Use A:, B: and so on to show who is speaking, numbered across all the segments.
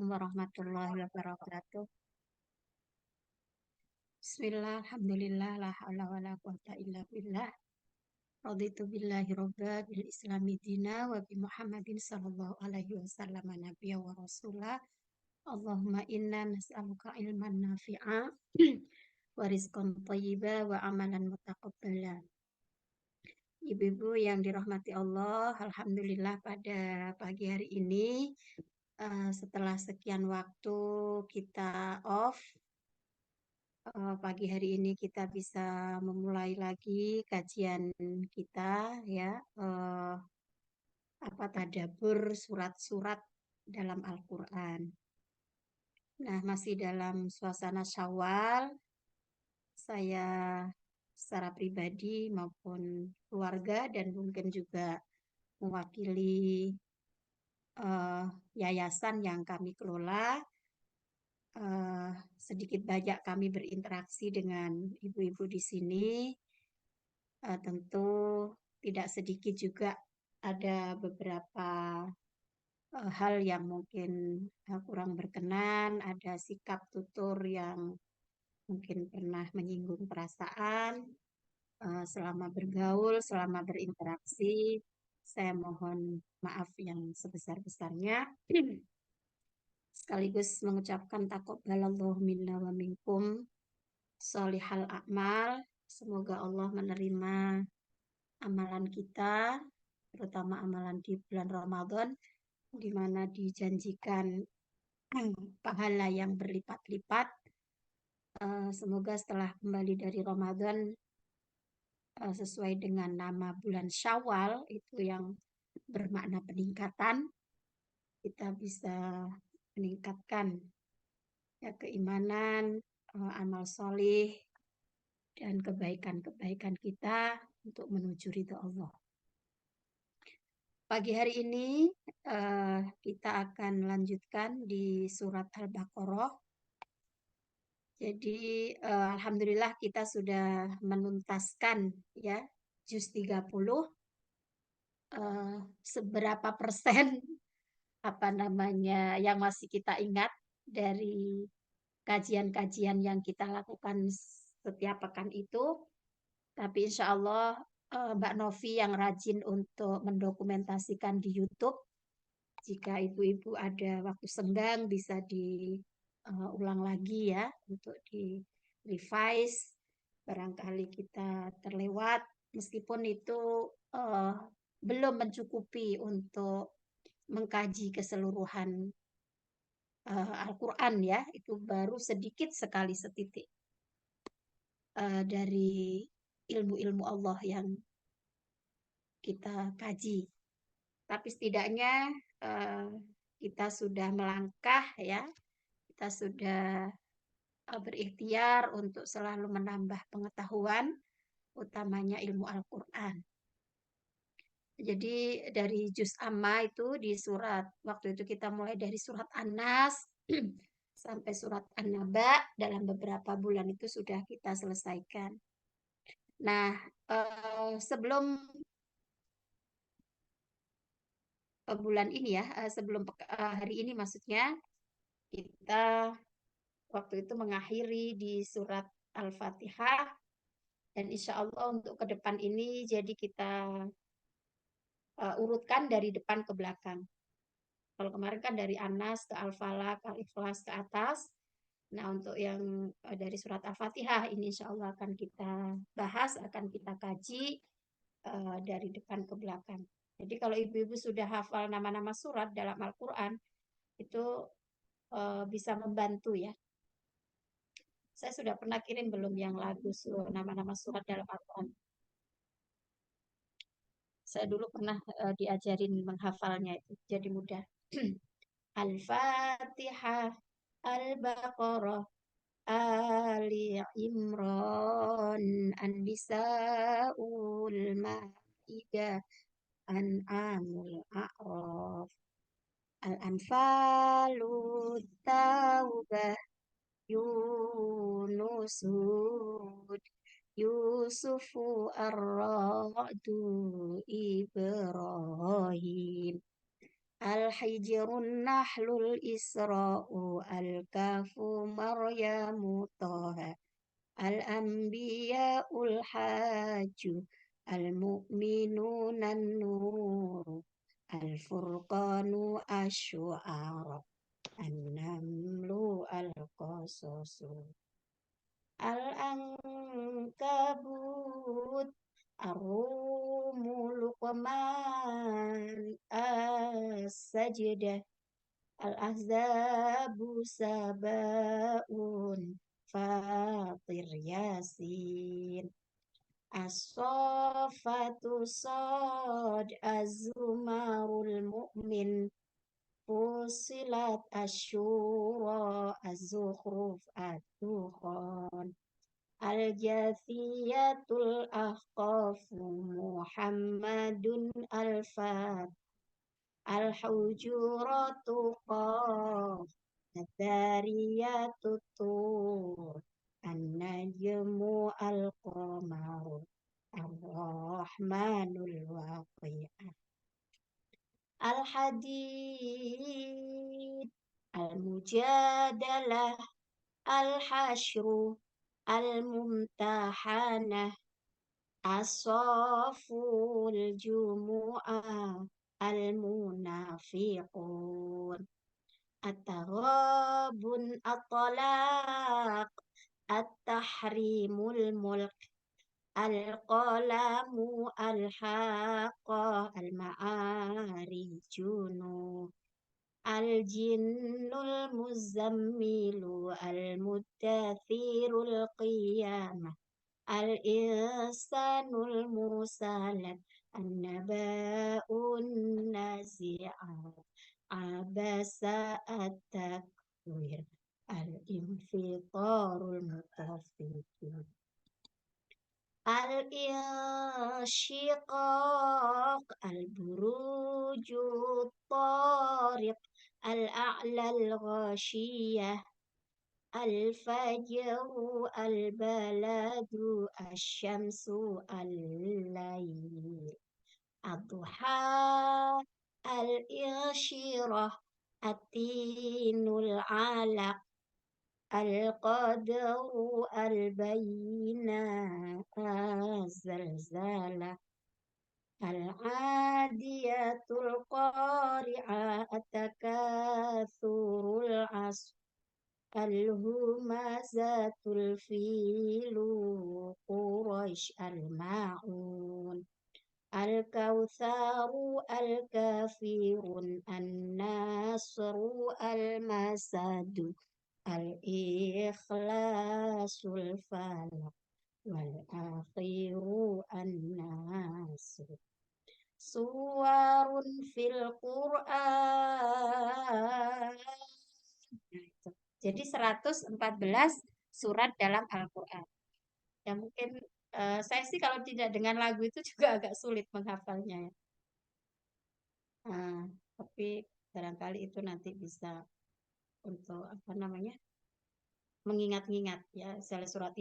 A: Assalamualaikum warahmatullahi wabarakatuh. Bismillah, alhamdulillah, la haula wa la quwata illa billah. Raditu billahi robba, bil islami dina, wa bi Muhammadin sallallahu alaihi wasallam nabiyya wa rasulah. Allahumma inna nas'aluka ilman nafi'a, wa rizqan thayyiba, wa amalan mutaqabbala. Ibu-ibu yang dirahmati Allah, alhamdulillah pada pagi hari ini setelah sekian waktu kita off, pagi hari ini kita bisa memulai lagi kajian kita ya, tadabbur surat-surat dalam Al-Quran. Nah, masih dalam suasana Syawal, saya secara pribadi maupun keluarga dan mungkin juga mewakili yayasan yang kami kelola, sedikit banyak kami berinteraksi dengan ibu-ibu di sini. Tentu tidak sedikit juga ada beberapa hal yang mungkin kurang berkenan, ada sikap tutur yang mungkin pernah menyinggung perasaan. Selama bergaul, selama berinteraksi, saya mohon maaf yang sebesar-besarnya. Sekaligus mengucapkan taqabbalallahu minna wa minkum sholihal a'mal. Semoga Allah menerima amalan kita, terutama amalan di bulan Ramadan, di mana dijanjikan pahala yang berlipat-lipat. Semoga setelah kembali dari Ramadan, sesuai dengan nama bulan Syawal, itu yang bermakna peningkatan, kita bisa meningkatkan ya, keimanan, amal solih, dan kebaikan-kebaikan kita untuk menuju ridha Allah. Pagi hari ini kita akan lanjutkan di surat Al-Baqarah. Jadi alhamdulillah kita sudah menuntaskan ya juz 30. Seberapa persen yang masih kita ingat dari kajian-kajian yang kita lakukan setiap pekan itu. Tapi insya Allah Mbak Novi yang rajin untuk mendokumentasikan di YouTube. Jika ibu-ibu ada waktu senggang bisa diulang lagi ya untuk di revise. Barangkali kita terlewat, meskipun itu belum mencukupi untuk mengkaji keseluruhan Al-Quran ya. Itu baru sedikit sekali setitik dari ilmu-ilmu Allah yang kita kaji. Tapi setidaknya kita sudah melangkah ya, kita sudah berikhtiar untuk selalu menambah pengetahuan, utamanya ilmu Al-Quran. Jadi dari juz amma itu di surat, waktu itu kita mulai dari surat An-Nas sampai surat An-Naba, dalam beberapa bulan itu sudah kita selesaikan. Nah, sebelum bulan ini ya, sebelum hari ini maksudnya, kita waktu itu mengakhiri di surat Al-Fatihah, dan insya Allah untuk ke depan ini jadi kita urutkan dari depan ke belakang. Kalau kemarin kan dari An-Nas ke Al-Falaq, Al-Ikhlas ke atas. Nah, untuk yang dari surat Al-Fatihah ini insya Allah akan kita bahas, akan kita kaji dari depan ke belakang. Jadi kalau ibu-ibu sudah hafal nama-nama surat dalam Al-Quran, itu bisa membantu ya. Saya sudah pernah kirim belum yang lagu nama-nama surat dalam Al-Quran. Saya dulu pernah diajarin menghafalnya itu, jadi mudah. Al-Fatihah, Al-Baqarah, Ali Imran, An-Nisa'ul Ma'idah, An'amul A'raf, Al-Anfalu Taubah, Yunusud, Yusufu Ar-Ra'du Ibrahim. Al-hijrun nahlul isra'u al-kafu maryamu toha al-anbiya'ul haju al-mu'minuna nuru al-furqanu asyu'ara an-namlu al-qasasu al-ankabut ar-rumu luqman as-sajdah al-ahzabu sabaun fatir yasin as-saffatu sad az-zumarul mu'min fusilat asyura az-zukhruf ad-dukhan al-jathiyatul ahqafu muhammadun al-fat al-hujuratu qaf ad-dariyatu tur an-najmu al-qamaru ar-rahmanul waqi'ah al-hadid al-mujadalah al-hashru al-mumtahanah as-saful jumu'ah al-munafiqun at-taghabun at-talaq at-tahrimul mulk al-qalamu al-haqqah al-ma'arijunu al-jinnul muzammilu al-muddathirul qiyamah al-insanul mursalat an-naba'un nazi'at abasa at-takwir al-infitarul mutafikin al-insyiqaq al-burujut tariq al-a'la al-ghashiyah al-fajru al-baladu asy-syamsu al-lail ad-duha al-insyirah at-tinul alaq al-qadaru al-bayyina az-zalzalah al-adiyatul qari'ah at-takathurul asr al-humazatul filu quraish al-ma'un al-kautharu al-kafirun an-nasru al-masadu al-ikhlasul falaq wal-akhiru an-nasu suwarun fil Qur'an. Jadi 114 surat dalam Al-Quran. Ya mungkin saya sih kalau tidak dengan lagu itu juga agak sulit menghafalnya ya. Tapi barangkali itu nanti bisa untuk apa namanya mengingat-ingat ya. Setelah surat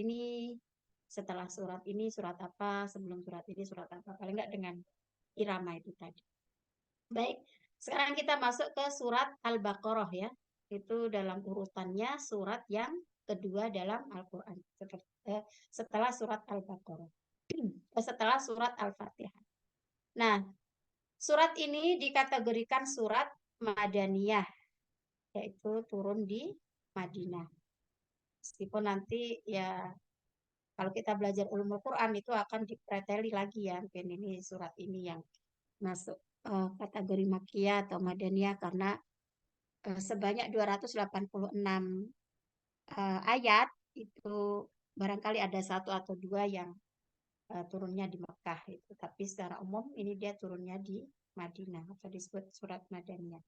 A: ini surat apa, sebelum surat ini surat apa. Paling nggak dengan irama itu tadi. Baik, sekarang kita masuk ke surat Al-Baqarah ya. Itu dalam urutannya surat yang kedua dalam Al-Quran. Setelah surat Al-Baqarah. Setelah surat Al-Fatihah. Nah, surat ini dikategorikan surat Madaniyah. Yaitu turun di Madinah. Meskipun nanti ya kalau kita belajar ulumul Quran itu akan dipreteli lagi ya. Mungkin ini surat ini yang masuk kategori Makkiyah atau Madaniyah karena sebanyak 286 ayat itu barangkali ada satu atau dua yang turunnya di Mekah itu, tapi secara umum ini dia turunnya di Madinah atau disebut surat Madaniyah.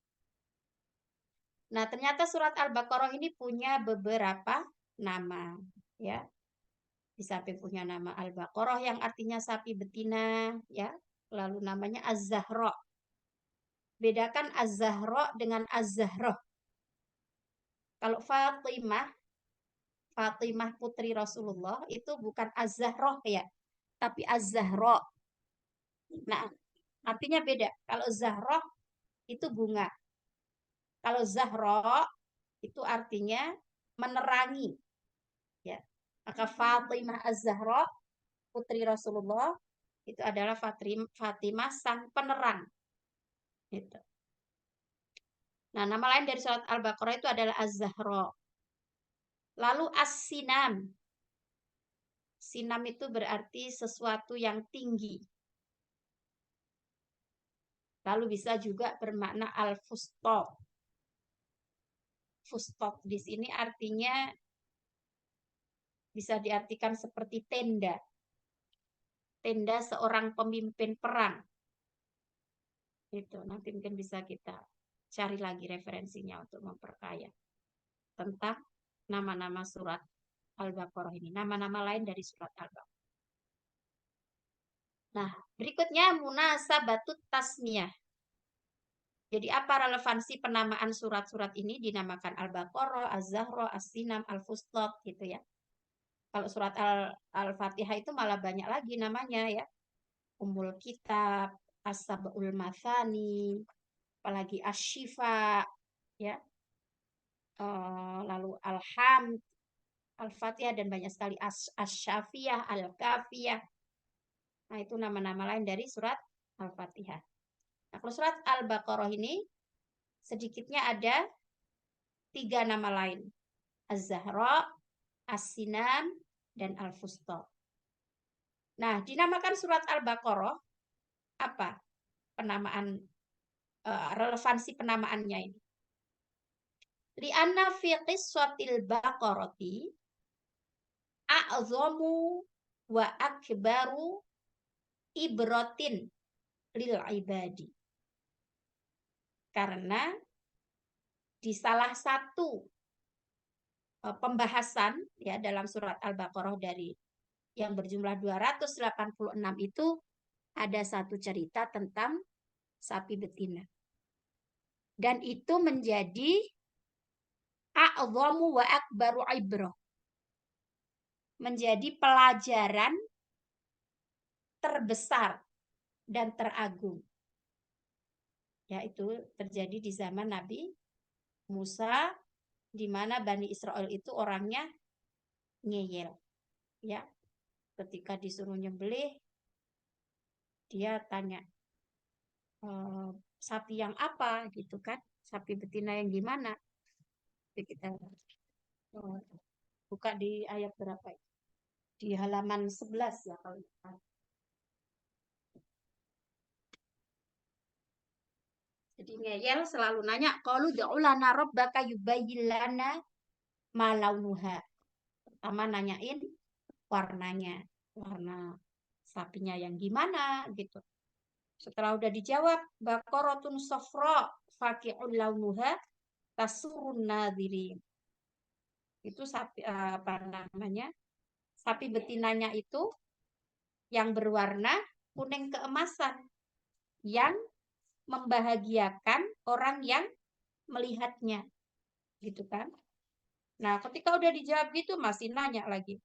A: Nah, ternyata surat Al-Baqarah ini punya beberapa nama ya. Di samping punya nama Al-Baqarah yang artinya sapi betina ya, lalu namanya Az-Zahra. Bedakan Az-Zahra dengan Az-Zahra. Kalau Fatimah putri Rasulullah itu bukan Az-Zahra ya, tapi Az-Zahra. Nah, artinya beda. Kalau Zahra itu bunga. Kalau Zahra itu artinya menerangi. Ya. Maka Fatimah Az-Zahra, putri Rasulullah, itu adalah Fatimah sang penerang. Gitu. Nah, nama lain dari surat Al-Baqarah itu adalah Az-Zahra. Lalu As-Sinam. Sinam itu berarti sesuatu yang tinggi. Lalu bisa juga bermakna Al-Fustat. Fustat di sini artinya bisa diartikan seperti tenda. Tenda seorang pemimpin perang. Itu nanti mungkin bisa kita cari lagi referensinya untuk memperkaya tentang nama-nama surat Al-Baqarah ini, nama-nama lain dari surat Al-Baqarah. Nah, berikutnya munasabatut tasmiyah. Jadi apa relevansi penamaan surat-surat ini dinamakan Al-Baqarah, Az-Zahra, As-Sinam, Al-Fustat gitu ya. Kalau surat Al-Fatihah itu malah banyak lagi namanya ya. Ummul Kitab, As-Sab'ul Mathani, apalagi Asy-Syifa ya. Lalu Al-Hamd, Al-Fatihah dan banyak sekali Asy-Syafiyah, Al-Kafiyah. Nah, itu nama-nama lain dari surat Al-Fatihah. Nah, kalau surat Al-Baqarah ini sedikitnya ada 3 nama lain. Az-Zahra, As-Sinam, dan Al-Fustat. Nah, dinamakan surat Al-Baqarah apa penamaan relevansi penamaannya ini? Li'anna fi qissatil baqarati a'zamu wa akbaru ibratin lil ibadi. Karena di salah satu pembahasan ya dalam surat Al-Baqarah dari yang berjumlah 286 itu ada satu cerita tentang sapi betina. Dan itu menjadi a'zamu wa akbaru ibrah. Menjadi pelajaran terbesar dan teragung. Yaitu terjadi di zaman Nabi Musa, di mana Bani Israel itu orangnya ngeyel. Ya, ketika disuruh nyembelih, dia tanya, sapi yang apa gitu kan? Sapi betina yang gimana? Jadi kita buka di ayat berapa? Di halaman 11 ya kalau jadi ngeyel selalu nanya, qalu ud'u lana rabbaka yubayyin lana ma launuha. Pertama nanyain warnanya, warna sapinya yang gimana gitu. Setelah udah dijawab, baqaratun safra faqi'un launuha tasurun nadirin. Itu sapi apa namanya? Sapi betinanya itu yang berwarna kuning keemasan yang membahagiakan orang yang melihatnya. Gitu kan? Nah, ketika udah dijawab gitu masih nanya lagi.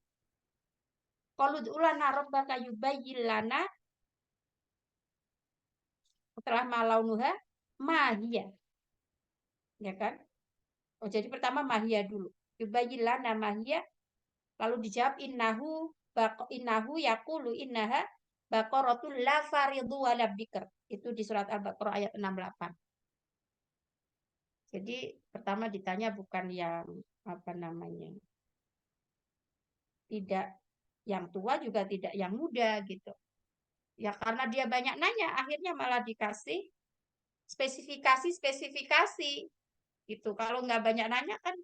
A: Qalu ulana rabbaka yubayyin lana setelah malaunuha mahia. Ya kan? Oh, jadi pertama mahia dulu. Yubayyin lana mahia, lalu dijawab innahu yaqulu innaha baqaratul la faridu wa la bikr. Itu di surat Al-Baqarah ayat 68. Jadi pertama ditanya bukan yang apa namanya? Tidak yang tua juga tidak yang muda gitu. Ya karena dia banyak nanya, akhirnya malah dikasih spesifikasi gitu. Kalau nggak banyak nanya kan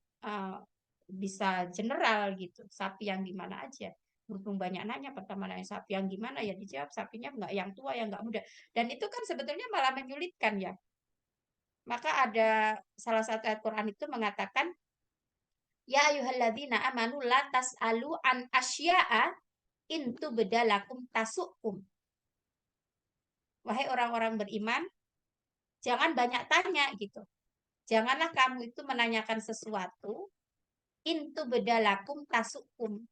A: bisa general gitu. Sapi yang gimana aja. Berhubung banyak nanya, pertama nanya sapi yang gimana ya dijawab sapinya nggak yang tua, yang nggak muda. Dan itu kan sebetulnya malah menyulitkan ya. Maka ada salah satu ayat Quran itu mengatakan, ya ayyuhalladzina amanu la tas'alu an asya'a intu bedalakum tasukum. Wahai orang-orang beriman, jangan banyak tanya gitu. Janganlah kamu itu menanyakan sesuatu intu bedalakum tasukum.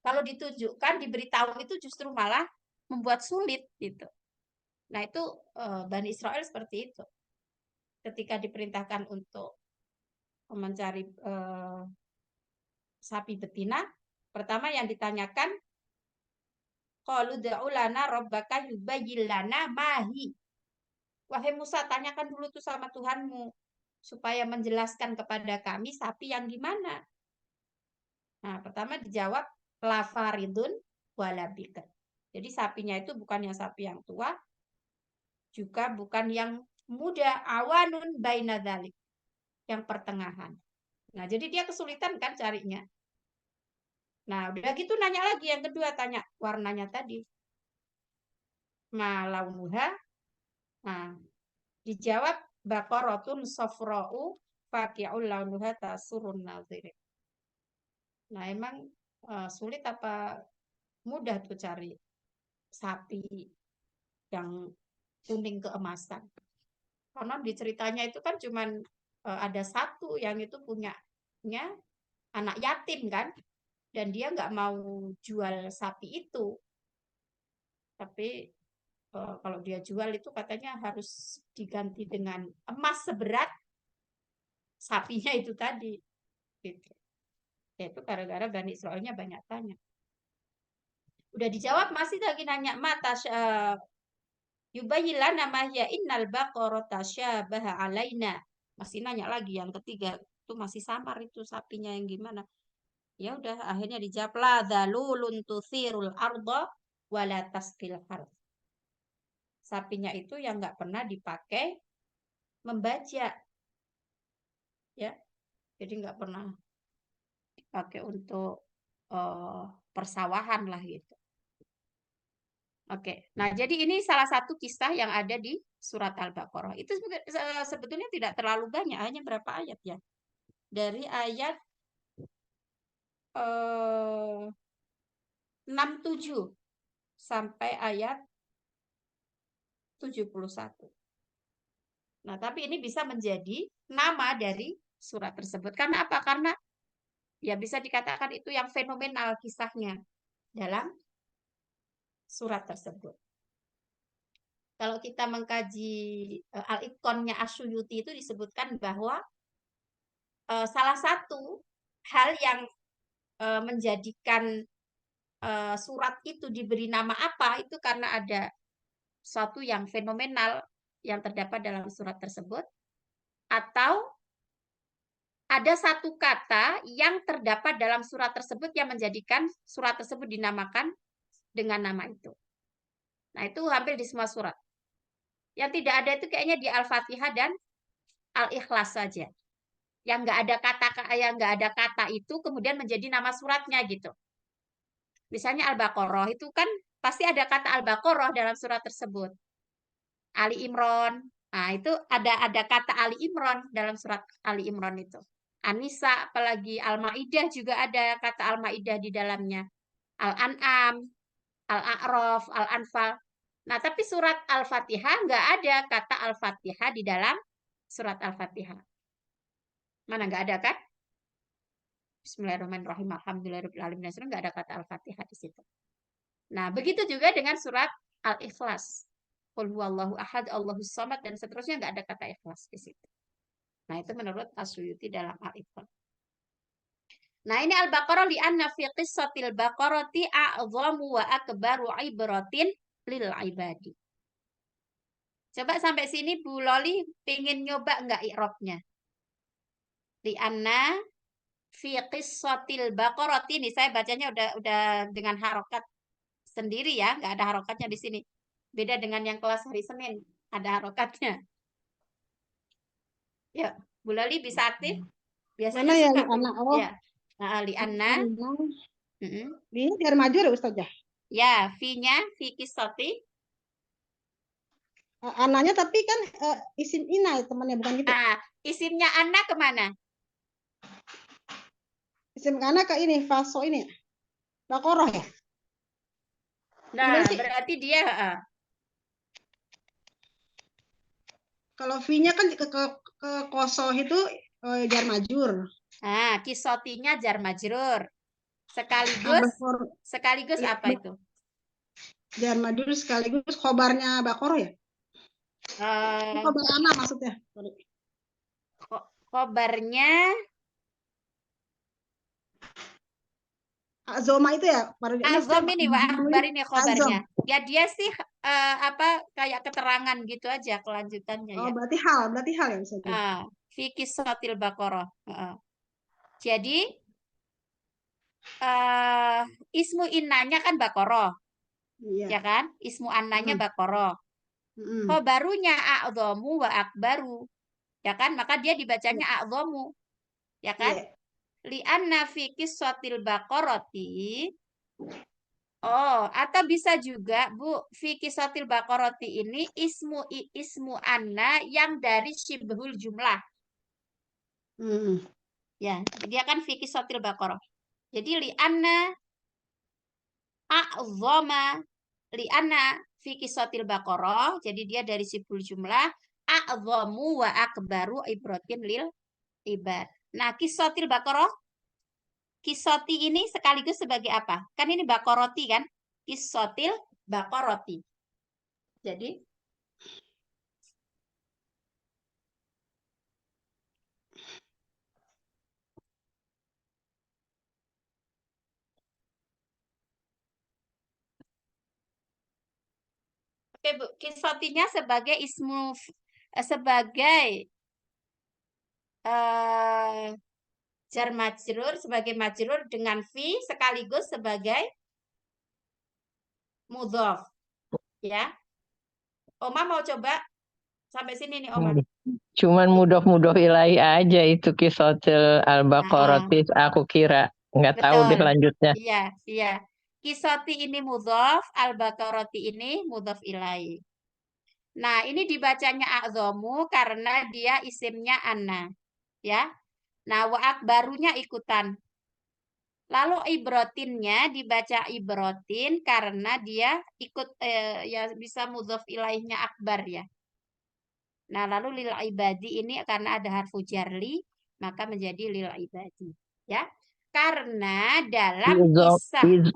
A: Kalau ditunjukkan, diberitahu itu justru malah membuat sulit gitu. Nah, itu Bani Israel seperti itu. Ketika diperintahkan untuk mencari sapi betina, pertama yang ditanyakan, qalu ud'u lana rabbaka yubayyin lana mahi. Wahai Musa, tanyakan dulu tuh sama Tuhanmu supaya menjelaskan kepada kami sapi yang gimana. Nah, pertama dijawab la faridun wala bikr. Jadi sapinya itu bukan yang sapi yang tua, juga bukan yang muda, awanun baina dzalik, yang pertengahan. Nah, jadi dia kesulitan kan carinya. Nah, udah gitu nanya lagi yang kedua, tanya warnanya tadi. Ma launuha. Nah, dijawab baqaratun safra'u faqi'ul launuha tasurun nazirin. Nah, emang sulit apa mudah tuh cari sapi yang kuning keemasan? Karena di ceritanya itu kan cuman ada satu yang itu punyanya anak yatim kan, dan dia nggak mau jual sapi itu. Tapi kalau dia jual itu katanya harus diganti dengan emas seberat sapinya itu tadi. Gitu. Itu gara-gara Bani Israelnya banyak tanya. Udah dijawab, masih lagi nanya mata yubayyilan namanya innal baqarata syabaha alaina. Masih nanya lagi yang ketiga, itu masih samar itu sapinya yang gimana. Ya udah akhirnya dijawab la dalulun tuthirul arda wala tasqil harth. Sapinya itu yang nggak pernah dipakai membajak, ya, jadi nggak pernah dipakai untuk persawahan lah gitu. Oke, nah jadi ini salah satu kisah yang ada di surat Al-Baqarah. Itu sebetulnya tidak terlalu banyak, hanya berapa ayat ya? Dari ayat 67 sampai ayat 71. Nah, tapi ini bisa menjadi nama dari surat tersebut. Karena apa? Karena ya bisa dikatakan itu yang fenomenal kisahnya dalam surat tersebut. Kalau kita mengkaji Al-Iqonnya Asyuyuti itu disebutkan bahwa salah satu hal yang menjadikan surat itu diberi nama apa itu karena ada suatu yang fenomenal yang terdapat dalam surat tersebut, atau ada satu kata yang terdapat dalam surat tersebut yang menjadikan surat tersebut dinamakan dengan nama itu. Nah, itu hampir di semua surat. Yang tidak ada itu kayaknya di Al-Fatihah dan Al-Ikhlas saja. Yang nggak ada kata itu kemudian menjadi nama suratnya gitu. Misalnya Al-Baqarah itu kan pasti ada kata Al-Baqarah dalam surat tersebut. Ali Imron. Nah, itu ada kata Ali Imron dalam surat Ali Imron itu. An-Nisa, apalagi Al-Maidah juga ada kata Al-Maidah di dalamnya. Al-An'am, Al-A'raf, Al-Anfal. Nah, tapi surat Al-Fatihah nggak ada kata Al-Fatihah di dalam surat Al-Fatihah. Mana nggak ada kan? Bismillahirrahmanirrahim. Alhamdulillahirrahmanirrahim. Nggak ada kata Al-Fatihah di situ. Nah, begitu juga dengan surat Al-Ikhlas. Qul huwallahu ahad, Allahus samad, dan seterusnya nggak ada kata ikhlas di situ. Nah, itu menurut Asyuyuti dalam Al-Ikhlas. Nah, ini Al-Baqarah li'anna fi qissatil baqarati a'zamu wa akbaru ibratin lil ibadi. Coba sampai sini Bu Loli pingin nyoba nggak i'rabnya? Li'anna fi qissatil baqarati, ini saya bacanya udah dengan harokat sendiri ya, nggak ada harokatnya di sini. Beda dengan yang kelas hari Senin, ada harokatnya. Ya, Bu Loli bisa aktif? Biasanya
B: Mana ya
A: suka tuh.
B: anak? Oh,
A: Ya. Nah, li'anna.
B: Ini biar maju ya Ustazah.
A: Ya, fi-nya, fi qissati.
B: Anaknya tapi kan isim ina temannya bukan gitu.
A: Isimnya anak kemana?
B: Isim anak ke ini, faso ini. Baqarah ya?
A: Nah, berarti dia
B: kalau V-nya kan ke kosoh itu jar majur.
A: Nah, kisotinya jar majrur. Sekaligus apa itu?
B: Jar majrur sekaligus khobarnya Baqarah ya?
A: Eh,
B: Khobar anak maksudnya. Sorry.
A: Khobarnya
B: Azoma itu ya? Ini
A: Azom ini wa akbar ini
B: Azom.
A: khobarnya. Ya dia sih apa kayak keterangan gitu aja kelanjutannya
B: Oh,
A: ya.
B: berarti hal ya bisa jadi.
A: Fi Qissatil Baqarah. Jadi ismu innanya kan Baqarah,
B: Iya.
A: ya kan? Ismu annanya
B: Mm,
A: Baqarah.
B: mm,
A: Khobarunya a'dhamu wa akbaru, ya kan? Maka dia dibacanya
B: Iya.
A: a'dhamu, ya kan?
B: Iya.
A: Li'anna fi qissatil baqarati. Oh, atau bisa juga Bu, fi qissatil baqarati ini ismu anna yang dari syibhul jumlah.
B: Mm,
A: Ya, dia kan fi qissatil baqarah. Jadi li'anna a'dhama li'anna fi qissatil baqarah, jadi dia dari syibhul jumlah a'dhamu wa akbaru ibratin lil ibad. Nah, qissatil baqarah, qissati ini sekaligus sebagai apa? Kan ini baqarati kan? Qissatil baqarati. Jadi oke Bu, kisatinya sebagai sebagai eh jar majrur sebagai majrur dengan fi sekaligus sebagai mudhof ya. Oma mau coba sampai sini nih Oma.
C: Cuman mudah-mudah ilahi aja itu Kisotil
A: Nah,
C: Al-Baqaratis aku kira. Nggak tahu
A: betul.
C: deh lanjutnya.
A: Iya, iya. Kisoti ini mudhof, al-baqarati ini mudhof ilai. Nah, ini dibacanya a'dhamu karena dia isimnya anna, ya. Nah, wa akbarunya ikutan. Lalu ibrotinnya dibaca ibrotin karena dia ikut ya bisa mudhof ilaihnya akbar ya. Nah, lalu lil ibadi ini karena ada harfu jarli maka menjadi lil ibadi ya. Karena dalam
C: Izo,
A: kisah
C: iz,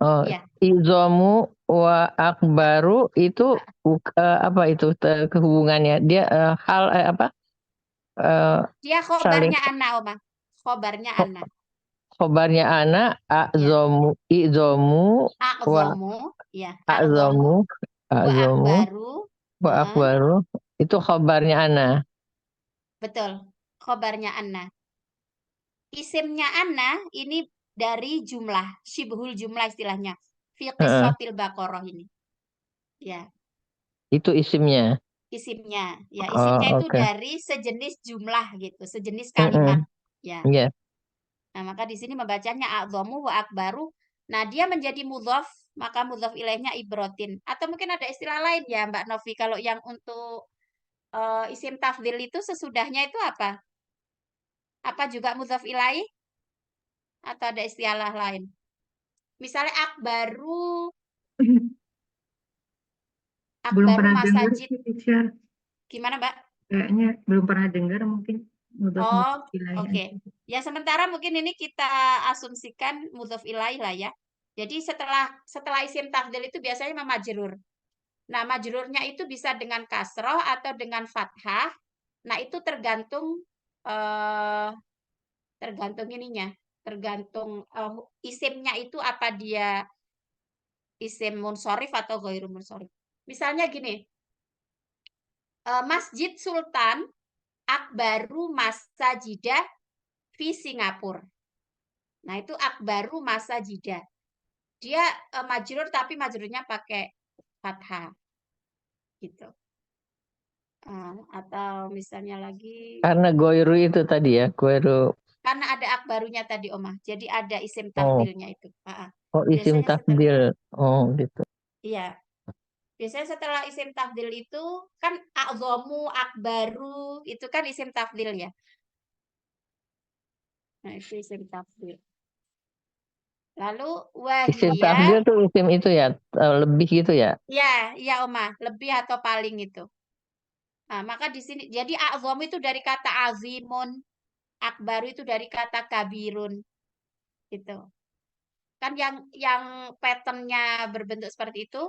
C: oh,
A: ya,
C: Izomu wa Akbaru itu apa itu kehubungannya? Dia hal apa? eh,
A: dia
C: saling
A: khobarnya Ana Oma. Khobarnya Ana
C: khobarnya anak
A: ya.
C: Izomu wa
A: A'dhamu ya, a'dhamu
C: Azomu
A: wa
C: Azomu
A: akbaru.
C: wa
A: Heeh,
C: Akbaru itu khobarnya anak.
A: betul. Khobarnya Ana. Isimnya Ana ini dari jumlah, syibhul jumlah istilahnya. Fi
C: Heeh,
A: qissatil baqarah ini. Ya,
C: itu isimnya.
A: isimnya. Ya,
C: Oh,
A: isimnya itu
C: oke.
A: dari sejenis jumlah gitu, sejenis kalimat.
C: Mm-mm.
A: Ya.
C: Iya.
A: Nah, maka di sini membacanya a'dhamu wa akbaru. Nah, dia menjadi mudhaf, maka mudhaf ilaihnya ibrotin. Atau mungkin ada istilah lain ya, Mbak Novi, kalau yang untuk isim tafdhil itu sesudahnya itu apa? Apa juga mudhaf ilaih atau ada istilah lain? Misalnya akbaru,
D: Belum
A: akbaru
D: pernah dengar
A: masajid.
D: sih, teacher.
A: Gimana, Mbak?
D: Kayaknya belum pernah dengar, mungkin
A: Oh,
D: mudhof-mudhof ilaih
A: oke.
D: aja.
A: Ya, sementara mungkin ini kita asumsikan mudhaf ilaih lah ya. Jadi setelah isim tafdhil itu biasanya memajrur. Nah, majrurnya itu bisa dengan kasroh atau dengan fathah. Nah, itu tergantung eh, tergantung ininya, tergantung isimnya itu apa dia isim munsorif atau ghairu munsorif. Misalnya gini, Masjid Sultan Akbaru Masajidah di Singapura. Nah, itu Akbaru Masajidah. Dia majrur tapi majrurnya pakai fathah gitu. Atau misalnya lagi
C: Karena goiru itu tadi ya, goiru.
A: karena ada akbarunya tadi Oma. Jadi ada isim
C: Oh,
A: tafdilnya itu.
C: oh isim
A: Biasanya setelah
C: tafdil. Oh, gitu.
A: iya, biasanya setelah isim tafdil itu kan a'dhamu, akbaru, itu kan isim tafdil ya. Nah, itu isim tafdil. Lalu
C: Isim
A: wahia,
C: tafdil tuh isim itu ya, lebih gitu ya.
A: ya, iya Oma, lebih atau paling itu. Nah, maka di sini jadi a'dhamu itu dari kata azimun, akbaru itu dari kata kabirun gitu. Kan yang patternnya berbentuk seperti itu,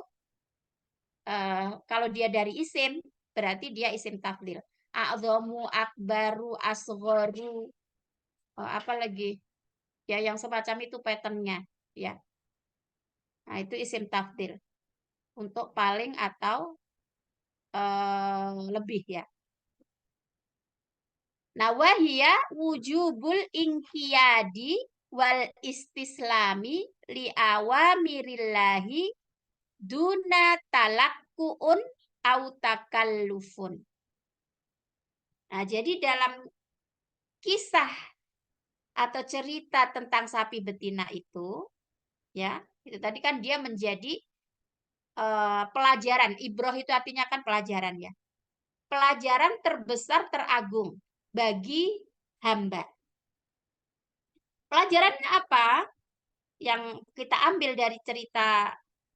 A: kalau dia dari isim, berarti dia isim tafdil. A'dhamu, akbaru, asgharu, apa lagi? Ya, yang semacam itu patternnya. Ya, nah itu isim tafdil untuk paling atau lebih ya. Nah, wahia wujubul inqiyadi wal istislami li awamirillahi duna talakkuun au takallufun. Nah, jadi dalam kisah atau cerita tentang sapi betina itu, ya, itu tadi kan dia menjadi pelajaran. Ibroh itu artinya kan pelajaran ya. Pelajaran terbesar teragung bagi hamba. Pelajarannya apa? Yang kita ambil dari cerita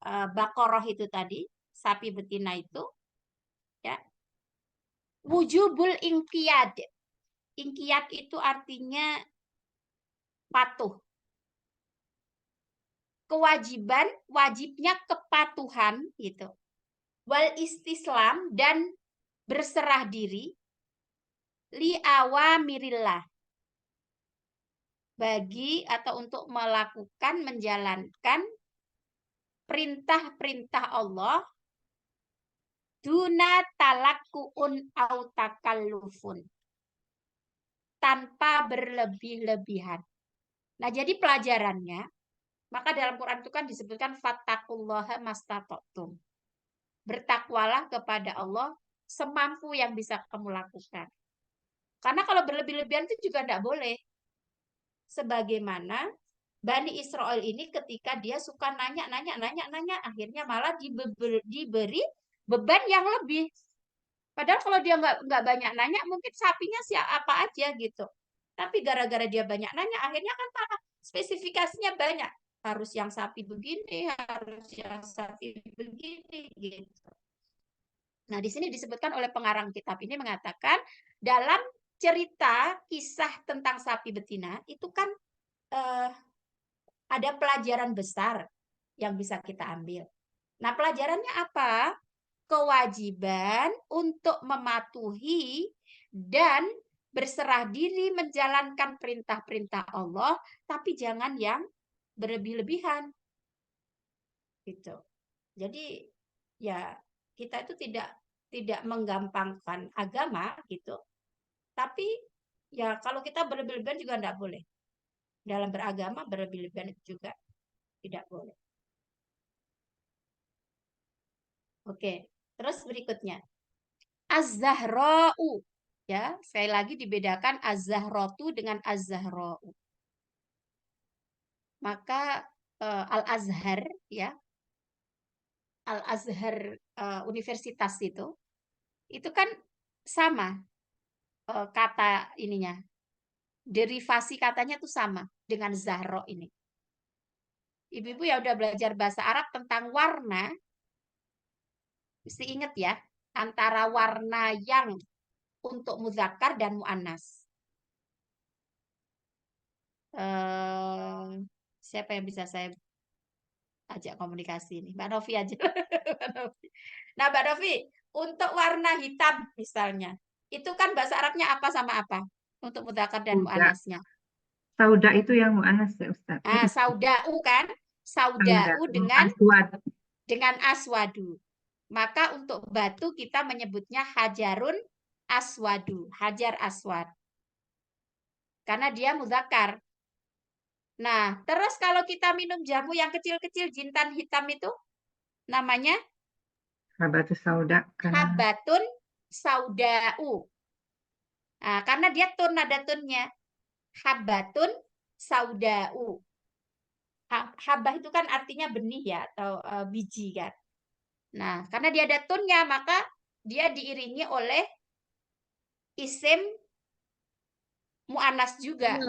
A: Baqarah itu tadi, sapi betina itu, ya. Wujubul inqiyad. Inqiyad itu artinya patuh. Kewajiban, wajibnya kepatuhan gitu. Wal istislam dan berserah diri li awamirillah. Bagi atau untuk melakukan, menjalankan perintah-perintah Allah duna talakkuun au takallufun. Tanpa berlebih-lebihan. Nah, jadi pelajarannya, maka dalam Quran itu kan disebutkan fattaqullaha mastata'tum. Bertakwalah kepada Allah semampu yang bisa kamu lakukan. Karena kalau berlebih-lebihan itu juga tidak boleh. Sebagaimana Bani Israel ini ketika dia suka nanya, akhirnya malah diberi beban yang lebih. Padahal kalau dia nggak banyak nanya, mungkin sapinya apa aja gitu. Tapi gara-gara dia banyak nanya, akhirnya kan malah spesifikasinya banyak. Harus yang sapi begini, harus yang sapi begini, gitu. Nah, di sini disebutkan oleh pengarang kitab ini mengatakan, dalam cerita kisah tentang sapi betina, itu kan ada pelajaran besar yang bisa kita ambil. Nah, pelajarannya apa? Kewajiban untuk mematuhi dan berserah diri menjalankan perintah-perintah Allah, tapi jangan yang berlebih-lebihan. Gitu. Jadi ya kita itu tidak menggampangkan agama gitu. Tapi ya kalau kita berlebih-lebihan juga tidak boleh. Dalam beragama berlebih-lebihan itu juga tidak boleh. Oke, terus berikutnya. Az-Zahra'u. Ya, sekali lagi dibedakan Az-Zahratu dengan Az-Zahra'u. Maka Al-Azhar ya. Al-Azhar Universitas itu kan sama kata ininya. Derivasi katanya tuh sama dengan Zahra ini. Ibu-ibu ya udah belajar bahasa Arab tentang warna, mesti ingat ya, antara warna yang untuk muzakkar dan muannas. Siapa yang bisa saya ajak komunikasi ini? Mbak Novi aja. Mbak Novi. Nah, Mbak Novi, untuk warna hitam misalnya, itu kan bahasa Arabnya apa sama apa? Untuk muzakkar dan muannasnya.
D: Sauda itu yang mu'anas ya Ustaz.
A: Nah, sauda'u kan? Sauda'u dengan aswadu. Maka untuk batu kita menyebutnya hajarun aswadu, hajar aswad. Karena dia muzakkar. Nah, terus kalau kita minum jamu yang kecil-kecil jintan hitam itu namanya
D: Habatus sauda.
A: habatun sauda'u. Nah, karena dia tun ada tunnya. Habatun sauda'u. Habah itu kan artinya benih ya atau biji kan. Nah, karena dia ada tunnya maka dia diiringi oleh isim mu'anas juga.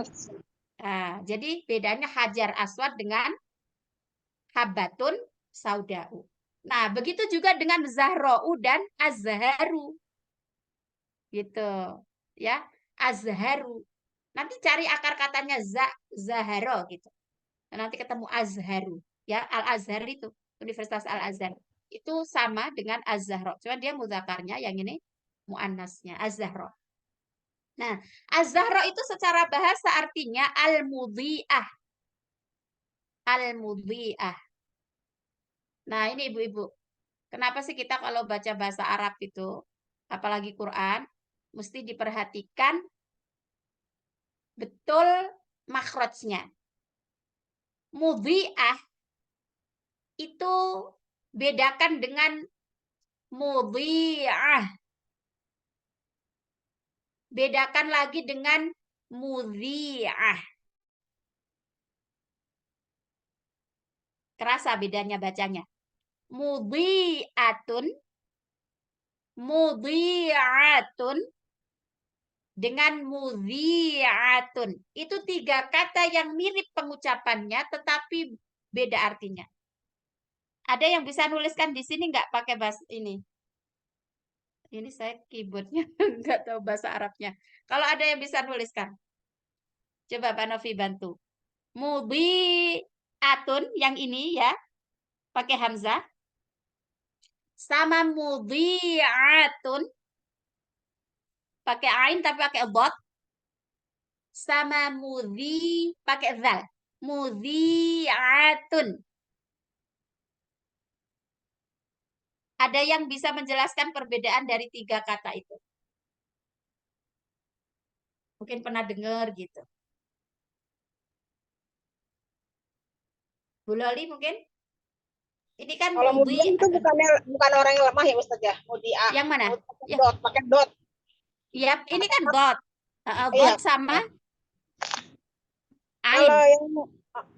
A: Nah, jadi bedanya hajar aswad dengan habatun sauda'u. Nah, begitu juga dengan zahra'u dan azharu. Gitu. Ya, azharu. Nanti cari akar katanya zaharo gitu. Nanti ketemu Azharu. Ya, Al-Azhar itu, Universitas Al-Azhar. Itu sama dengan Az-Zahra. Cuma dia mudzakarnya, yang ini muannasnya, Az-Zahra. Nah, Az-Zahra itu secara bahasa artinya Al-Mudhi'ah. Al-Mudhi'ah. Nah, ini ibu-ibu. Kenapa sih kita kalau baca bahasa Arab itu, apalagi Quran, mesti diperhatikan betul makhrajnya. Mudhi'ah itu bedakan dengan mudhi'ah. Bedakan lagi dengan mudhi'ah. Kerasa bedanya bacanya. Mudhi'atun, mudhi'atun, dengan mudhi'atun. Itu 3 kata yang mirip pengucapannya, tetapi beda artinya. Ada yang bisa nuliskan di sini nggak pakai bahasa ini? Ini saya keyboardnya nggak tahu bahasa Arabnya. Kalau ada yang bisa nuliskan, coba Pak Novi bantu. Mudhi'atun yang ini ya, pakai hamzah. Sama mudhi'atun pakai ain tapi pakai dot. Sama mudhi pakai zal. Mudhi'atun. Ada yang bisa menjelaskan perbedaan dari 3 kata itu? Mungkin pernah dengar gitu. Bu Loli mungkin? Ini kan
B: Kalau
A: mudhi.
B: mudian itu bukan orang yang lemah ya Ustaz ya. Mudiah.
A: Yang mana? Ya.
B: Pakai dot.
A: Yap, ini kan dot.
B: Iya.
A: Dot sama ain.
B: Kalau yang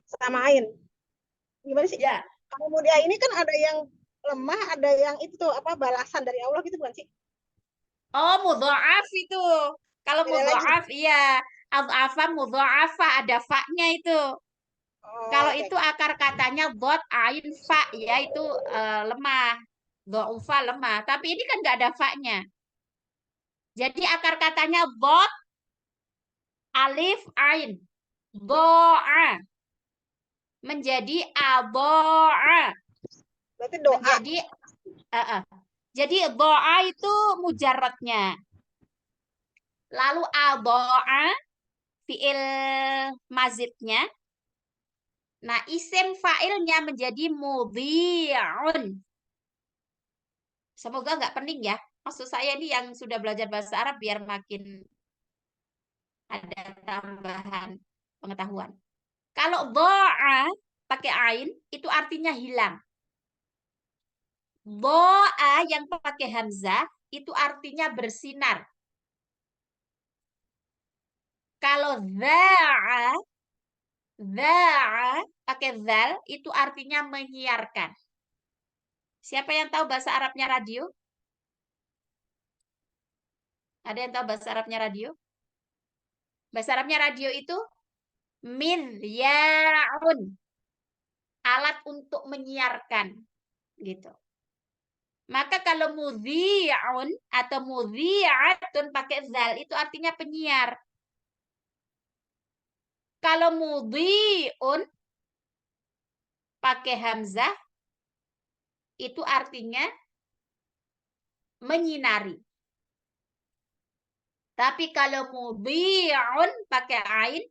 B: sama ain. Gimana sih?
A: Ya.
B: Kalau mudiah ini kan ada yang lemah, ada yang itu tuh apa balasan dari Allah gitu bukan sih?
A: Oh, mudha'af itu. Kalau
B: Beda lagi.
A: mudha'af iya. Adhafa mudha'afa ada fa-nya itu.
B: Oh,
A: Kalau
B: oke.
A: itu akar katanya dot ain fa ya itu lemah. Dha'ufa lemah, tapi ini kan nggak ada fa-nya. Jadi akar katanya dot alif ain. Doa menjadi aboa.
B: Berarti doa.
A: Menjadi jadi doa itu mujarradnya. Lalu aboa fiil mazidnya. Nah, isim fa'ilnya menjadi mudhi'un. Semoga nggak pening ya. Maksud saya ini yang sudah belajar bahasa Arab biar makin ada tambahan pengetahuan. Kalau doa pakai ain itu artinya hilang. Doa yang pakai hamzah itu artinya bersinar. Kalau dha'a pakai zal itu artinya menyiarkan. Siapa yang tahu bahasa Arabnya radio? Ada yang tahu bahasa Arabnya radio? Bahasa Arabnya radio itu mirya'un. Alat untuk menyiarkan. Gitu. Maka kalau mudhi'un atau mudhi'atun pakai zal itu artinya penyiar. Kalau mudhi'un pakai hamzah itu artinya menyinari. Tapi kalau mudhi'un pakai ain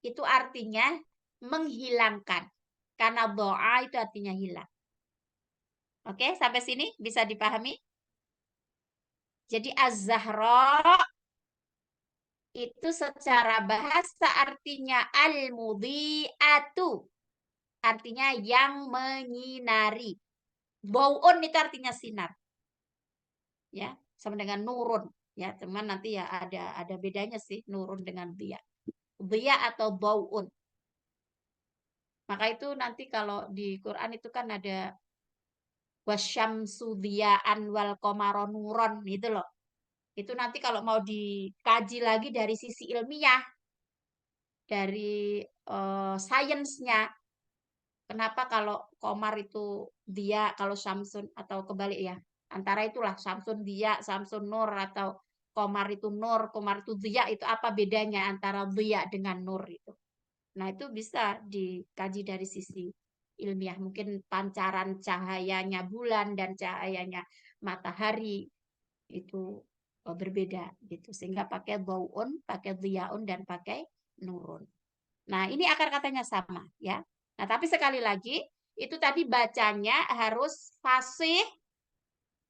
A: itu artinya menghilangkan. Karena doa itu artinya hilang. Oke, sampai sini bisa dipahami? Jadi Az-Zahra itu secara bahasa artinya al-mudhi'atu. Artinya yang menyinari. Bau'un itu artinya sinar. Ya, sama dengan nurun. Ya, cuman nanti ya ada bedanya sih nurun dengan dia. Dia atau bau'un. Maka itu nanti kalau di Quran itu kan ada wasyamsu dhiya'an wal qamara nuron gitu loh. Itu nanti kalau mau dikaji lagi dari sisi ilmiah, dari sainsnya, kenapa kalau komar itu dia, kalau Samsun atau kebalik ya, antara itulah Samsun dia, Samsun nur atau komar itu nur, komar itu dia, itu apa bedanya antara dia dengan nur itu. Nah, itu bisa dikaji dari sisi ilmiah. Mungkin pancaran cahayanya bulan dan cahayanya matahari itu berbeda gitu. Sehingga pakai bauun, pakai dhiyaun, dan pakai nurun. Nah, ini akar katanya sama ya. Nah, tapi sekali lagi itu tadi bacanya harus fasih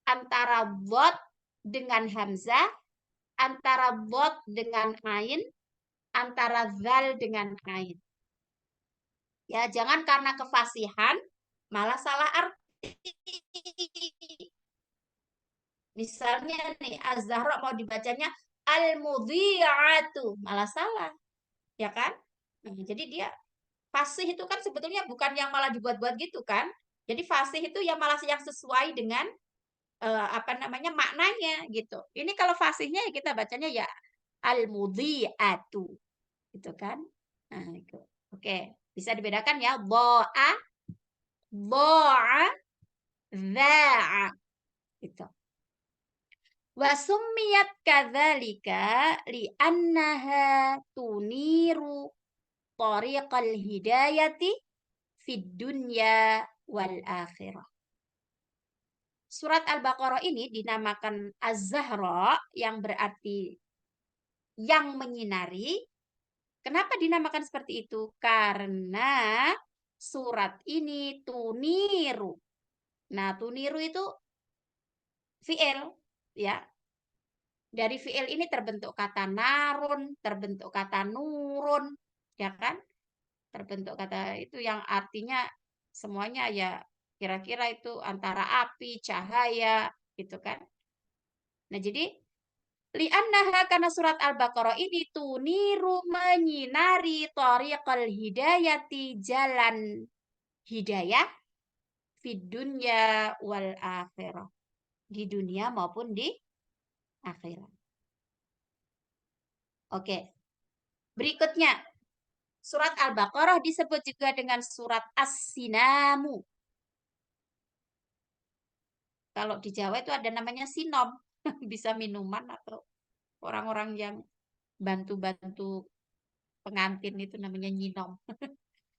A: antara dhad dengan hamzah, antara dhad dengan ain, antara zal dengan ain. Ya, jangan karena kefasihan malah salah arti. Misalnya nih Az-Zahra mau dibacanya Al-Mudhi'atu, malah salah. Ya kan? Nah, jadi dia fasih itu kan sebetulnya bukan yang malah dibuat-buat gitu kan. Jadi fasih itu yang malah yang sesuai dengan apa namanya maknanya gitu. Ini kalau fasihnya ya kita bacanya ya al-mudhi'atu gitu kan. Nah, itu. Oke, bisa dibedakan ya. Dha'a, dha'a, dha'a gitu. Wa summiyat kadzalika li'annaha tuniru tariqal hidayati fid dunya wal akhirah. Surat Al-Baqarah ini dinamakan Az-Zahra yang berarti yang menyinari. Kenapa dinamakan seperti itu? Karena surat ini tuniru. Nah, tuniru itu fi'il ya. Dari fi'il ini terbentuk kata narun, terbentuk kata nurun, ya kan? Terbentuk kata itu yang artinya semuanya ya kira-kira itu antara api, cahaya, gitu kan. Nah, jadi li'annaha karena surat Al-Baqarah ini tuniru menyinari tariqal hidayati jalan hidayah fid dunya wal akhirah. Di dunia maupun di akhirat. Oke. Berikutnya surat Al-Baqarah disebut juga dengan surat As-Sinamu. Kalau di Jawa itu ada namanya sinom, bisa minuman atau orang-orang yang bantu-bantu pengantin itu namanya nyinom.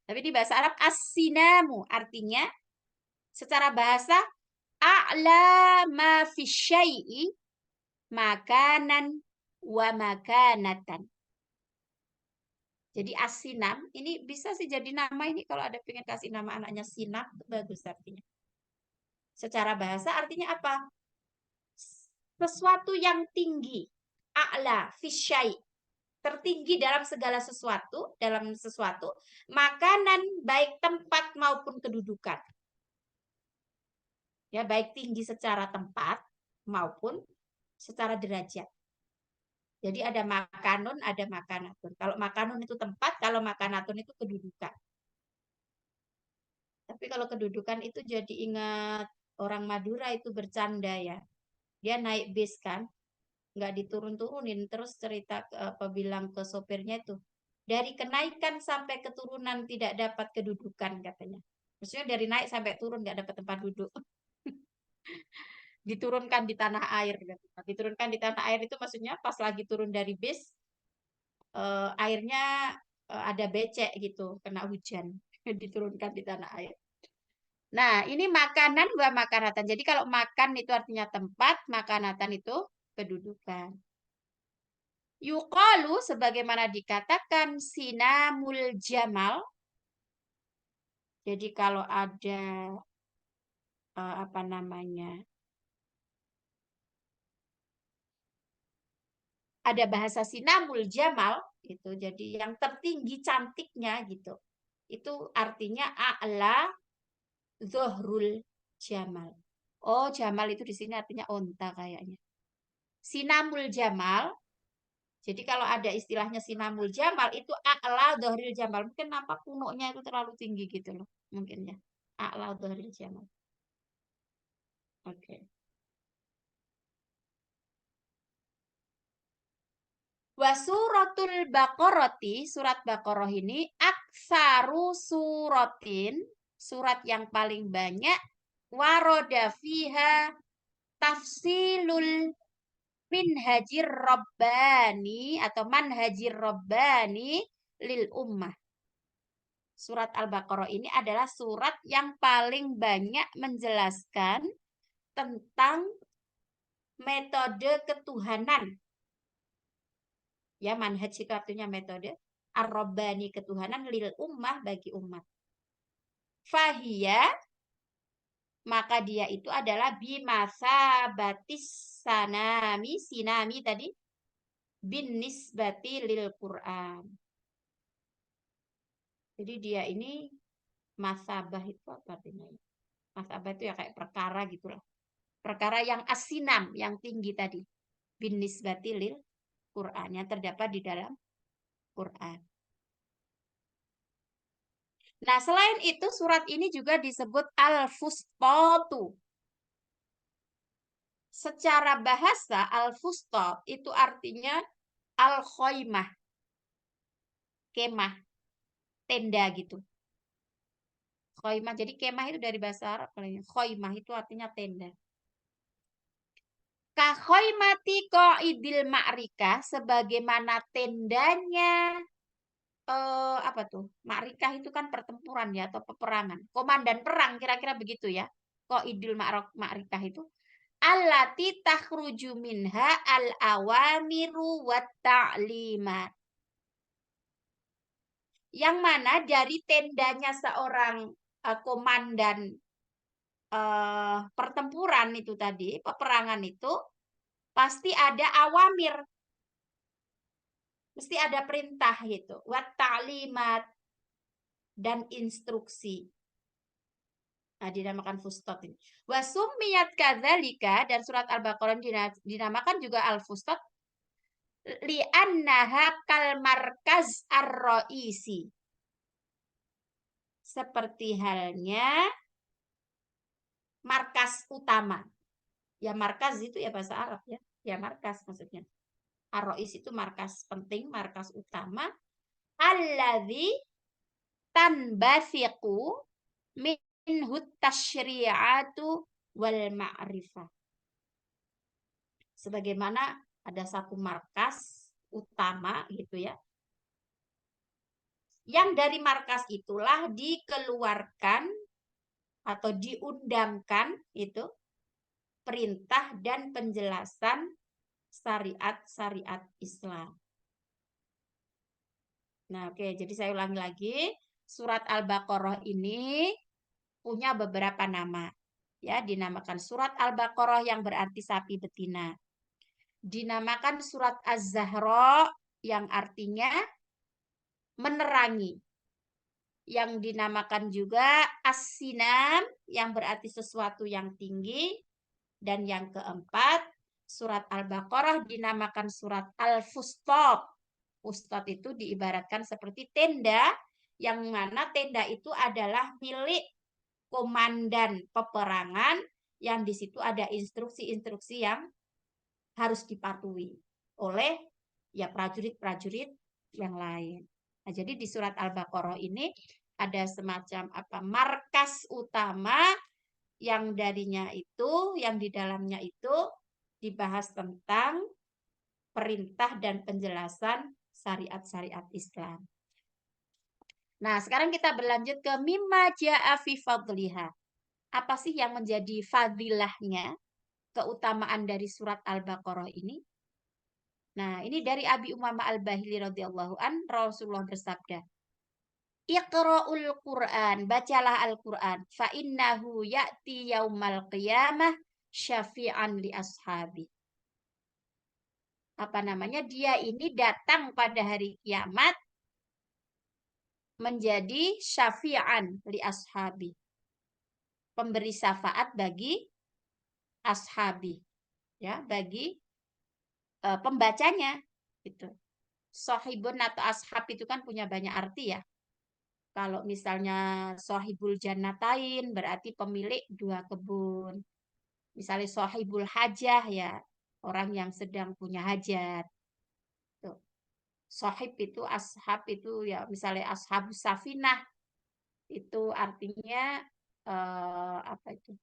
A: Tapi di bahasa Arab as-sinamu artinya secara bahasa a'la ma fi syai'i makanan wa makanatan. Jadi as-sinam ini bisa sih jadi nama ini kalau ada pengen kasih nama anaknya Sinam bagus artinya. Secara bahasa artinya apa? Sesuatu yang tinggi. A'la fi syai'. Tertinggi dalam segala sesuatu, makanan baik tempat maupun kedudukan. Ya, baik tinggi secara tempat maupun secara derajat. Jadi ada makanun, ada makanatun. Kalau makanun itu tempat, kalau makanatun itu kedudukan. Tapi kalau kedudukan itu jadi ingat orang Madura itu bercanda ya. Dia naik bis kan, nggak diturun-turunin, terus cerita apa bilang ke sopirnya itu. Dari kenaikan sampai keturunan tidak dapat kedudukan katanya. Maksudnya dari naik sampai turun nggak dapat tempat duduk. Diturunkan di tanah air. Diturunkan di tanah air itu maksudnya pas lagi turun dari bis, airnya ada becek gitu, kena hujan. Diturunkan di tanah air. Nah, ini makanan wa makanatan. Jadi kalau makan itu artinya tempat, makanatan itu kedudukan. Yuqalu sebagaimana dikatakan sinamul jamal. Jadi kalau ada apa namanya? Ada bahasa sinamul jamal itu jadi yang tertinggi cantiknya gitu. Itu artinya a'la zuhrul jamal. Oh, jamal itu di sini artinya onta kayaknya. Sinamul jamal. Jadi kalau ada istilahnya sinamul jamal itu a'la zuhrul jamal. Mungkin nampak punuknya itu terlalu tinggi gitu loh. Mungkin ya. A'la zuhrul jamal. Oke. Wa suratul Baqarati, surat Baqarah ini aksaru suratin, surat yang paling banyak waroda fiha tafsilul minhajir rabbani atau manhajir rabbani lil ummah. surat Al-Baqarah ini adalah surat yang paling banyak menjelaskan tentang metode ketuhanan. Ya, manhaj itu artinya metode. Ar-Rabbani ketuhanan lil ummah bagi umat. Fahiyya, maka dia itu adalah bimasa batis sanami, sinami tadi, bin nisbati lil Quran. Jadi dia ini masabah itu apa artinya? Masabah itu ya kayak perkara gitulah. Perkara yang asinam, yang tinggi tadi. Bin nisbati lil Quran, yang terdapat di dalam Quran. Nah, selain itu surat ini juga disebut Al-Fusṭatu. Secara bahasa Al-Fusṭat itu artinya Al-Khoimah. Kemah, tenda gitu. Khoimah, jadi kemah itu dari bahasa Arab. Khoimah itu artinya tenda. Ka khoimati qaidil ma'rikah, sebagaimana tendanya apa tuh? Ma'rikah itu kan pertempuran ya atau peperangan. Komandan perang kira-kira begitu ya. Qaidil ma'rikah itu allati takhruju minha al-awamiru wat ta'limat. Yang mana dari tendanya seorang komandan pertempuran itu tadi, peperangan itu pasti ada awamir. Mesti ada perintah gitu, wat ta'limat dan instruksi. Nah, dinamakan Fustat ini. Wa summiyat kadzalika, dan surat Al-Baqarah dinamakan juga Al-Fustat li'annaha kal markaz ar-ra'isi. Seperti halnya markas utama. Ya markas itu ya bahasa Arab ya. Ya markas maksudnya. Ar-ra'is itu markas penting, markas utama. Alladzi tanbathiqu minhu tasyri'atu wal ma'rifah. Sebagaimana ada satu markas utama gitu ya. Yang dari markas itulah dikeluarkan atau diundangkan itu perintah dan penjelasan syariat-syariat Islam. Nah, oke, jadi saya ulangi lagi. Surat Al-Baqarah ini punya beberapa nama. Ya, dinamakan surat Al-Baqarah yang berarti sapi betina. Dinamakan surat Az-Zahra yang artinya menerangi. Yang dinamakan juga As-Sinam yang berarti sesuatu yang tinggi. Dan yang keempat, surat Al-Baqarah dinamakan surat Al-Fusṭat. Fusṭat itu diibaratkan seperti tenda, yang mana tenda itu adalah milik komandan peperangan, yang di situ ada instruksi-instruksi yang harus dipatuhi oleh ya prajurit-prajurit yang lain. Nah, jadi di surat Al-Baqarah ini ada semacam markas utama yang darinya itu, yang di dalamnya itu dibahas tentang perintah dan penjelasan syariat-syariat Islam. Nah, sekarang kita berlanjut ke mimma ja'a fi fadliha. Apa sih yang menjadi fadilahnya, keutamaan dari surat Al-Baqarah ini? Nah, ini dari Abi Umamah Al-Bahili radhiyallahu an, Rasulullah bersabda, Iqra'ul Qur'an, bacalah Al-Qur'an, fa innahu ya'ti yaumal qiyamah syafi'an li ashabi. Apa namanya? Dia ini datang pada hari kiamat menjadi syafi'an li ashabi. Pemberi syafaat bagi ashabi. Ya, bagi pembacanya gitu. Sahibun atau ashab itu kan punya banyak arti ya. Kalau misalnya sahibul jannatain berarti pemilik dua kebun. Misalnya sahibul hajah ya orang yang sedang punya hajat. Tuh. Sahib itu ashab itu ya misalnya ashabus safinah itu artinya apa itu?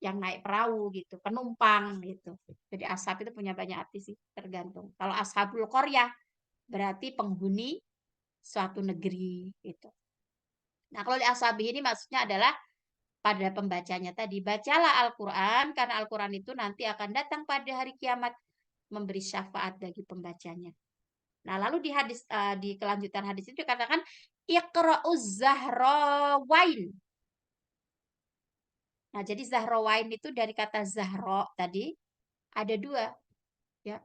A: Yang naik perahu gitu, penumpang gitu. Jadi ashab itu punya banyak arti sih, tergantung. Kalau ashabul qaryah berarti penghuni suatu negeri gitu. Nah, kalau li ashabihi ini maksudnya adalah pada pembacanya tadi. Bacalah Al-Quran, karena Al-Quran itu nanti akan datang pada hari kiamat memberi syafaat bagi pembacanya. Nah, lalu di kelanjutan hadis itu dikatakan Iqra'uz Zahrawain. Nah, jadi Zahrawain itu dari kata Zahra tadi ada dua, ya.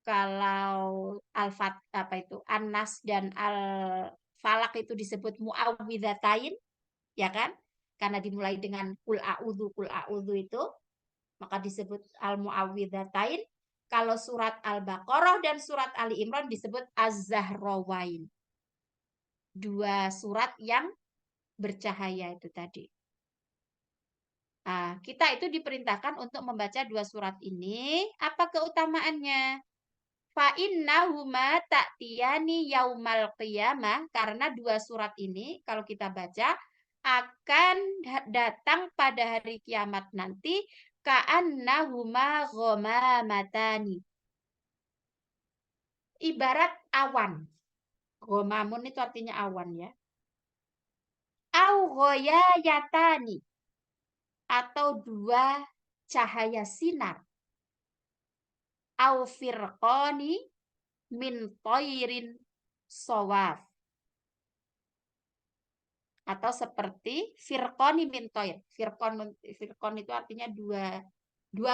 A: Kalau Al-Fat apa itu? An-Nas dan Al-Falaq itu disebut muawwidzatain, ya kan? Karena dimulai dengan kul a'udzu itu, maka disebut al-muawwidzatain. Kalau surat Al-Baqarah dan surat Ali Imran disebut Az-Zahrawain. Dua surat yang bercahaya itu tadi. Nah, kita itu diperintahkan untuk membaca dua surat ini. Apa keutamaannya? Fa innahuma ta'tiyani yaumal qiyamah, karena dua surat ini kalau kita baca akan datang pada hari kiamat nanti ka'annahuma ghamamatani. Ibarat awan. Ghamamun itu artinya awan, ya. Au ghayayatani, atau dua cahaya sinar. Au firqani min toirin sawaf, atau seperti firqani min toir. Firqon itu artinya dua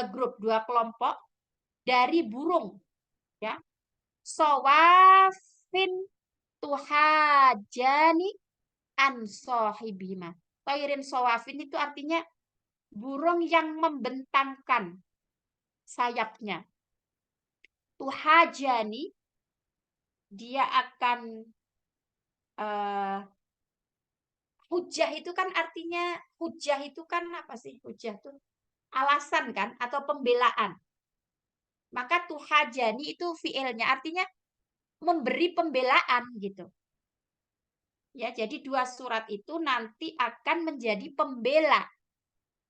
A: grup, dua kelompok dari burung, ya. Sawafin tuhajani an sahibima. Toirin sawafin itu artinya burung yang membentangkan sayapnya. Tuhajani, dia akan hujah itu kan artinya, hujah itu kan apa sih? Hujah itu alasan kan, atau pembelaan. Maka tuhajani itu fiilnya artinya memberi pembelaan gitu. Ya, jadi dua surat itu nanti akan menjadi pembela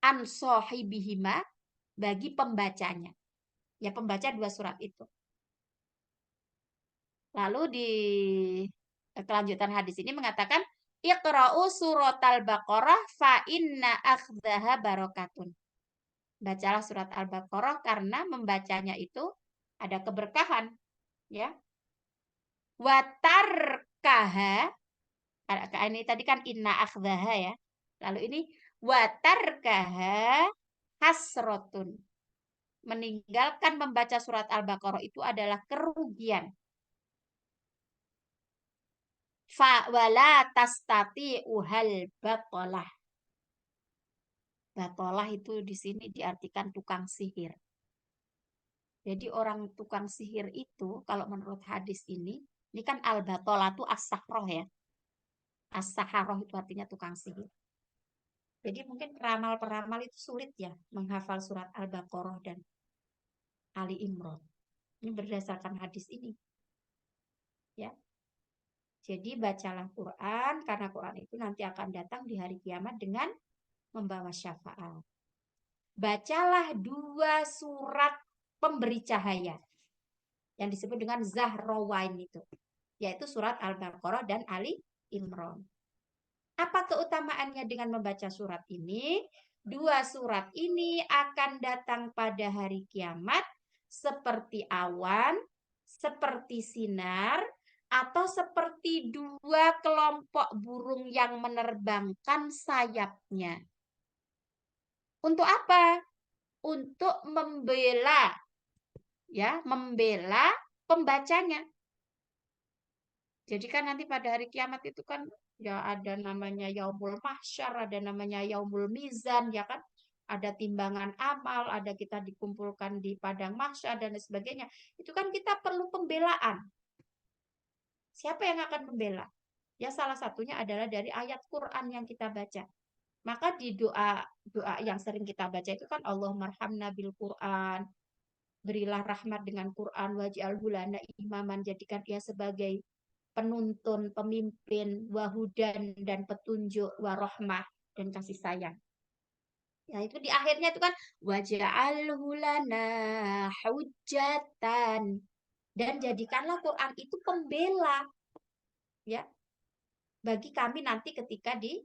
A: an sahibihima bagi pembacanya. Ya, pembaca dua surat itu. Lalu di kelanjutan hadis ini mengatakan Iqra'u suratal Baqarah fa inna akhdaha barokatun. Bacalah surat Al-Baqarah karena membacanya itu ada keberkahan, ya. Watarkaha, ini tadi kan inna akhdaha, ya. Lalu ini watarkaha hasrotun. Meninggalkan membaca surat Al-Baqarah itu adalah kerugian. Fa wala tastati uhal batalah. Batalah itu di sini diartikan tukang sihir. Jadi orang tukang sihir itu kalau menurut hadis ini kan al-batalah itu as-sahroh, ya. As-saharoh itu artinya tukang sihir. Jadi mungkin peramal-peramal itu sulit, ya, menghafal surat Al-Baqarah dan Ali Imran. Ini berdasarkan hadis ini. Ya. Jadi bacalah Quran, karena Quran itu nanti akan datang di hari kiamat dengan membawa syafaat. Bacalah dua surat pemberi cahaya yang disebut dengan Zahrawain itu, yaitu surat Al-Baqarah dan Ali Imran. Apa keutamaannya dengan membaca surat ini? Dua surat ini akan datang pada hari kiamat seperti awan, seperti sinar, atau seperti dua kelompok burung yang menerbangkan sayapnya. Untuk apa? Untuk membela, ya, membela pembacanya. Jadi kan nanti pada hari kiamat itu kan ya ada namanya yaumul mahsyar, ada namanya yaumul mizan, ya kan? Ada timbangan amal, ada kita dikumpulkan di padang mahsyar dan sebagainya. Itu kan kita perlu pembelaan. Siapa yang akan membela? Ya salah satunya adalah dari ayat Quran yang kita baca. Maka di doa yang sering kita baca itu kan Allahumma arhamna bil Quran, berilah rahmat dengan Quran, waj'alhu lana imaman, jadikan ia sebagai penuntun, pemimpin, wahudan dan petunjuk, warahmah dan kasih sayang. Ya itu di akhirnya itu kan waj'alhu lana hujjatan, dan jadikanlah Quran itu pembela ya bagi kami nanti ketika di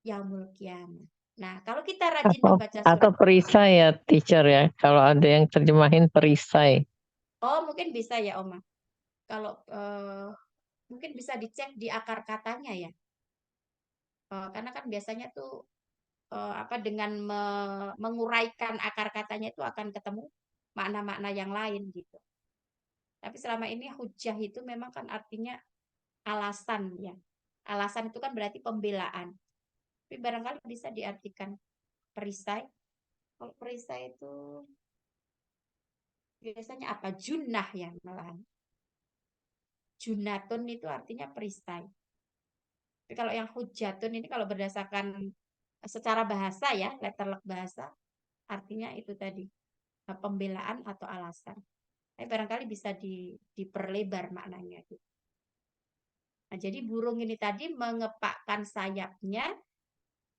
A: yaumul qiyamah. Nah, kalau kita rajin membaca
C: Atau
A: surat,
C: perisai ya, teacher ya. Kalau ada yang terjemahin perisai.
A: oh mungkin bisa ya Oma. Kalau mungkin bisa dicek di akar katanya ya. Karena kan biasanya tuh dengan menguraikan akar katanya itu akan ketemu makna-makna yang lain gitu. Tapi selama ini hujah itu memang kan artinya alasan ya. Alasan itu kan berarti pembelaan. Tapi barangkali bisa diartikan perisai. Kalau perisai itu biasanya apa? Junnah ya malahan. Junatun itu artinya perisai. Tapi kalau yang hujatun ini kalau berdasarkan secara bahasa ya, letterlek bahasa, artinya itu tadi pembelaan atau alasan. Tapi barangkali bisa diperlebar maknanya. Nah, jadi burung ini tadi mengepakkan sayapnya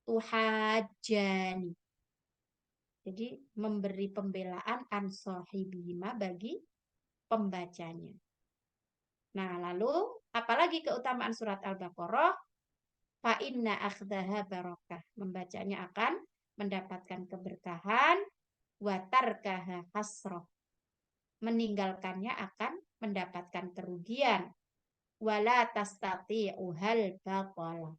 A: tuhajani. Jadi memberi pembelaan an sahibihima bagi pembacanya. Nah, lalu apalagi keutamaan surat Al-Baqarah? Fa inna akhdaha barakah. Membacanya akan mendapatkan keberkahan, wa tarkaha hasrah. Meninggalkannya akan mendapatkan kerugian. Wala tastati'uhal batalah.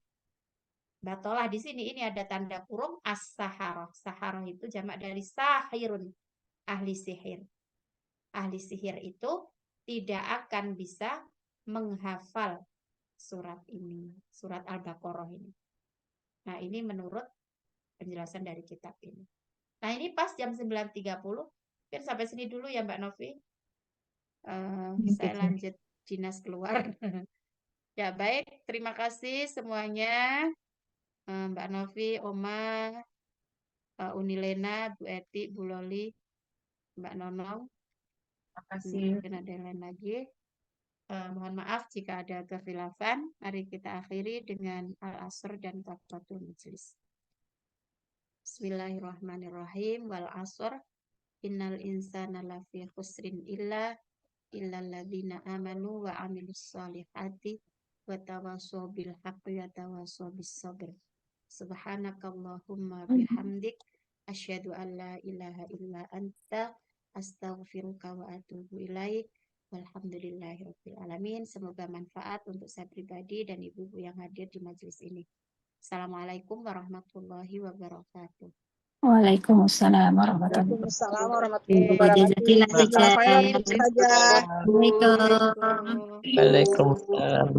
A: Batalah di sini ini ada tanda kurung as-saharah. Saharah itu jamak dari sahirun, ahli sihir. Ahli sihir itu tidak akan bisa menghafal surat ini, surat Al-Baqarah ini. Nah, ini menurut penjelasan dari kitab ini. Nah, ini pas jam 9.30. Mungkin sampai sini dulu ya Mbak Novi. Saya lanjut dinas keluar. Ya, baik. Terima kasih semuanya. Mbak Novi, Oma, Unilena, Bu Eti, Bu Loli, Mbak Nonong.
D: Terima kasih.
A: Mungkin ada yang lain lagi. Mohon maaf jika ada kekhilafan. Mari kita akhiri dengan Al-Asr dan Kafaratul Majlis. Bismillahirrahmanirrahim. Wal asr. Innal insana lafi khusrin illa alladzina amanu wa amilus solihati wa tawasaw bil haqqi wa tawasaw bis sabr. Subhanakallahumma bihamdik asyhadu an la ilaha illa anta astaghfiruka wa atubu ilaik. Walhamdulillahirabbil alamin. Semoga manfaat untuk saya pribadi dan ibu-ibu yang hadir di majelis ini. Assalamualaikum warahmatullahi wabarakatuh.
E: Waalaikumsalam warahmatullahi
B: Waalaikumsalam warahmatullahi wabarakatuh.
E: Jazakallah
B: Jazakallah khairan
E: khairan.
B: Ustazah.
E: Assalamualaikum.
A: Waalaikumsalam.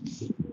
C: Waalaikumsalam.